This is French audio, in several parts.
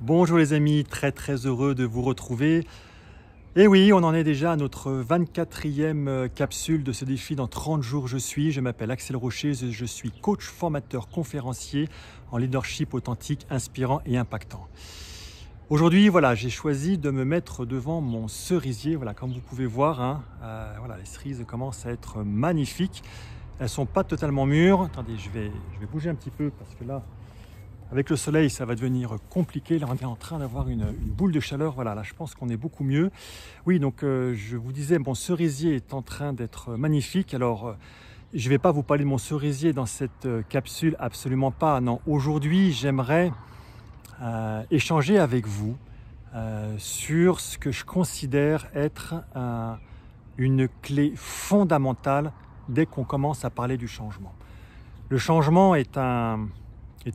Bonjour les amis, très heureux de vous retrouver. Et oui, on en est déjà à notre 24e capsule de ce défi dans 30 jours je m'appelle Axel Rocher, je suis coach, formateur, conférencier en leadership authentique, inspirant et impactant. Aujourd'hui, voilà, j'ai choisi de me mettre devant mon cerisier. Voilà, comme vous pouvez voir, voilà, les cerises commencent à être magnifiques. Elles ne sont pas totalement mûres. Attendez, je vais bouger un petit peu parce que là, avec le soleil, ça va devenir compliqué. Là, on est en train d'avoir une boule de chaleur. Voilà, là, je pense qu'on est beaucoup mieux. Oui, donc je vous disais, mon cerisier est en train d'être magnifique. Alors, je ne vais pas vous parler de mon cerisier dans cette capsule, absolument pas. Non, aujourd'hui, j'aimerais échanger avec vous sur ce que je considère être une clé fondamentale dès qu'on commence à parler du changement. Le changement est un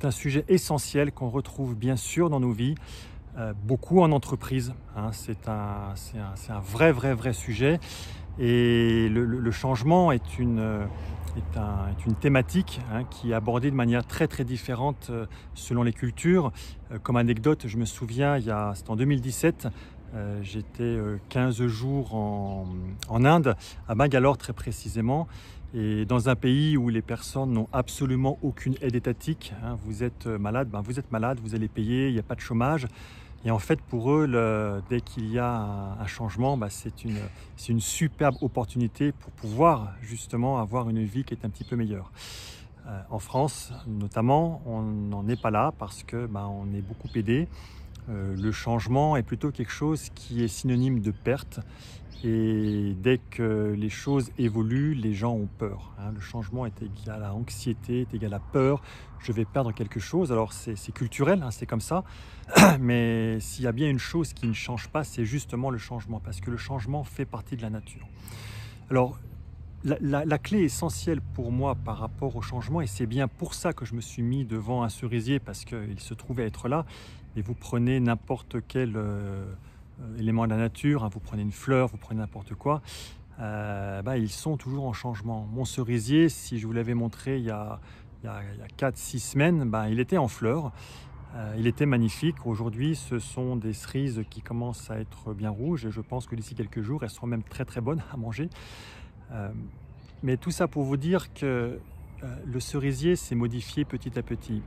sujet essentiel qu'on retrouve bien sûr dans nos vies, beaucoup en entreprise. C'est un vrai sujet. Et le changement est une thématique qui est abordée de manière très différente selon les cultures. Comme anecdote, je me souviens, c'était en 2017, j'étais 15 jours en Inde, à Bangalore très précisément. Et dans un pays où les personnes n'ont absolument aucune aide étatique, vous êtes malade, vous êtes malade, vous allez payer, il n'y a pas de chômage. Et en fait, pour eux, dès qu'il y a un changement, c'est une superbe opportunité pour pouvoir justement avoir une vie qui est un petit peu meilleure. En France, notamment, on n'en est pas là parce que on est beaucoup aidé. Le changement est plutôt quelque chose qui est synonyme de perte. Et dès que les choses évoluent, les gens ont peur. Le changement est égal à anxiété, est égal à peur. Je vais perdre quelque chose. Alors c'est culturel, c'est comme ça. Mais s'il y a bien une chose qui ne change pas, c'est justement le changement. Parce que le changement fait partie de la nature. Alors la clé essentielle pour moi par rapport au changement, et c'est bien pour ça que je me suis mis devant un cerisier, parce qu'il se trouvait être là, et vous prenez n'importe quel élément de la nature, vous prenez une fleur, vous prenez n'importe quoi, ils sont toujours en changement. Mon cerisier, si je vous l'avais montré il y a 4-6 semaines, il était en fleurs, il était magnifique. Aujourd'hui, ce sont des cerises qui commencent à être bien rouges, et je pense que d'ici quelques jours, elles seront même très bonnes à manger. Mais tout ça pour vous dire que le cerisier s'est modifié petit à petit.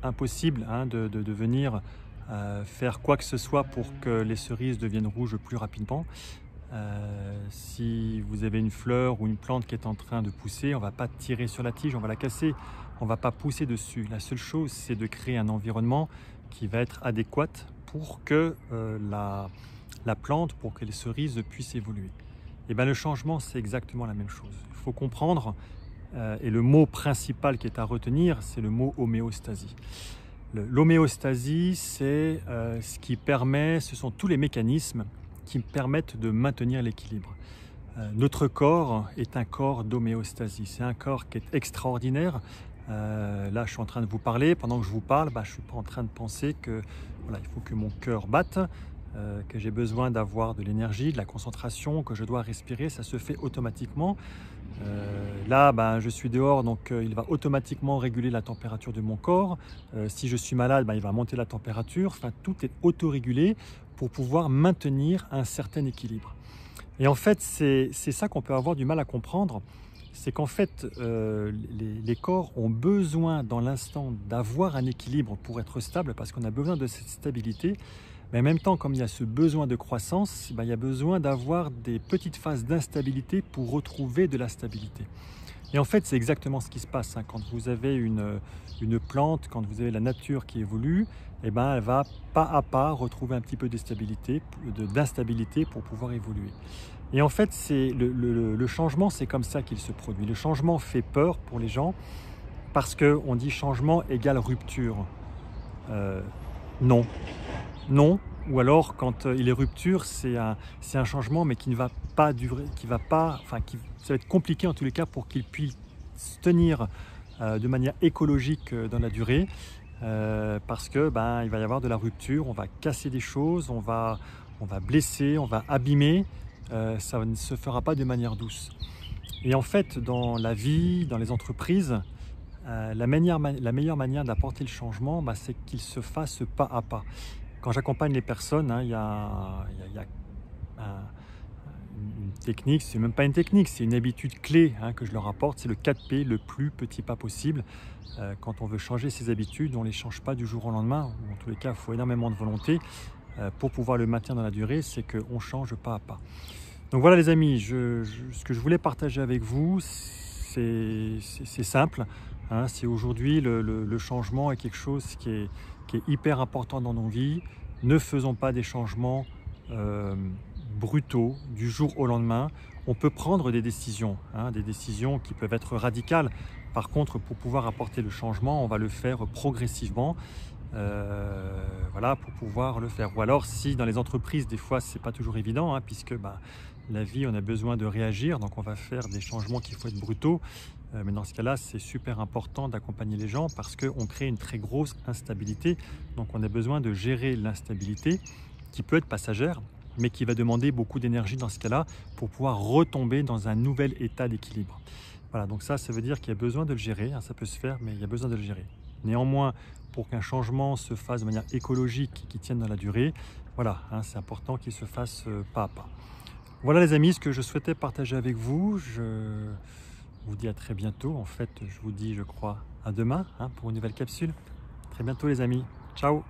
Impossible de venir faire quoi que ce soit pour que les cerises deviennent rouges plus rapidement. Si vous avez une fleur ou une plante qui est en train de pousser, on ne va pas tirer sur la tige, on va la casser, on ne va pas pousser dessus. La seule chose, c'est de créer un environnement qui va être adéquat pour que la plante, pour que les cerises puissent évoluer. Et le changement, c'est exactement la même chose. Il faut comprendre, et le mot principal qui est à retenir, c'est le mot homéostasie. L'homéostasie, c'est ce qui permet, ce sont tous les mécanismes qui permettent de maintenir l'équilibre. Notre corps est un corps d'homéostasie. C'est un corps qui est extraordinaire. Là, je suis en train de vous parler. Pendant que je vous parle, je ne suis pas en train de penser que il faut que mon cœur batte, que j'ai besoin d'avoir de l'énergie, de la concentration, que je dois respirer. Ça se fait automatiquement. Là, je suis dehors, donc il va automatiquement réguler la température de mon corps. Si je suis malade, il va monter la température. Enfin, tout est autorégulé pour pouvoir maintenir un certain équilibre. Et en fait, c'est ça qu'on peut avoir du mal à comprendre. C'est qu'en fait, les corps ont besoin dans l'instant d'avoir un équilibre pour être stable, parce qu'on a besoin de cette stabilité. Mais en même temps, comme il y a ce besoin de croissance, il y a besoin d'avoir des petites phases d'instabilité pour retrouver de la stabilité. Et en fait, c'est exactement ce qui se passe. Quand vous avez une plante, quand vous avez la nature qui évolue, elle va pas à pas retrouver un petit peu d'instabilité pour pouvoir évoluer. Et en fait, le changement, c'est comme ça qu'il se produit. Le changement fait peur pour les gens parce qu'on dit changement égale rupture. Non. Non, ou alors quand il est rupture, c'est un changement mais qui ne va pas durer, ça va être compliqué en tous les cas pour qu'il puisse tenir de manière écologique dans la durée, parce que il va y avoir de la rupture, on va casser des choses, on va blesser, on va abîmer, ça ne se fera pas de manière douce. Et en fait, dans la vie, dans les entreprises, La meilleure manière d'apporter le changement, c'est qu'il se fasse pas à pas. Quand j'accompagne les personnes, il y a une technique, c'est même pas une technique, c'est une habitude clé que je leur apporte, c'est le 4P, le plus petit pas possible. Quand on veut changer ses habitudes, on ne les change pas du jour au lendemain, ou en tous les cas, il faut énormément de volonté pour pouvoir le maintenir dans la durée, c'est qu'on change pas à pas. Donc voilà les amis, ce que je voulais partager avec vous, c'est simple. C'est aujourd'hui le changement est quelque chose qui est hyper important dans nos vies. Ne faisons pas des changements brutaux du jour au lendemain. On peut prendre des décisions qui peuvent être radicales. Par contre, pour pouvoir apporter le changement, on va le faire progressivement. Voilà, pour pouvoir le faire. Ou alors, si dans les entreprises, des fois, c'est pas toujours évident, puisque la vie, on a besoin de réagir, donc on va faire des changements qu'il faut être brutaux. Mais dans ce cas-là, c'est super important d'accompagner les gens parce qu'on crée une très grosse instabilité. Donc on a besoin de gérer l'instabilité qui peut être passagère, mais qui va demander beaucoup d'énergie dans ce cas-là pour pouvoir retomber dans un nouvel état d'équilibre. Voilà, donc ça veut dire qu'il y a besoin de le gérer, ça peut se faire, mais il y a besoin de le gérer. Néanmoins, pour qu'un changement se fasse de manière écologique, qui tienne dans la durée, voilà, c'est important qu'il se fasse pas à pas. Voilà les amis, ce que je souhaitais partager avec vous. Je vous dis à très bientôt. En fait, je vous dis, je crois, à demain pour une nouvelle capsule. Très bientôt les amis. Ciao!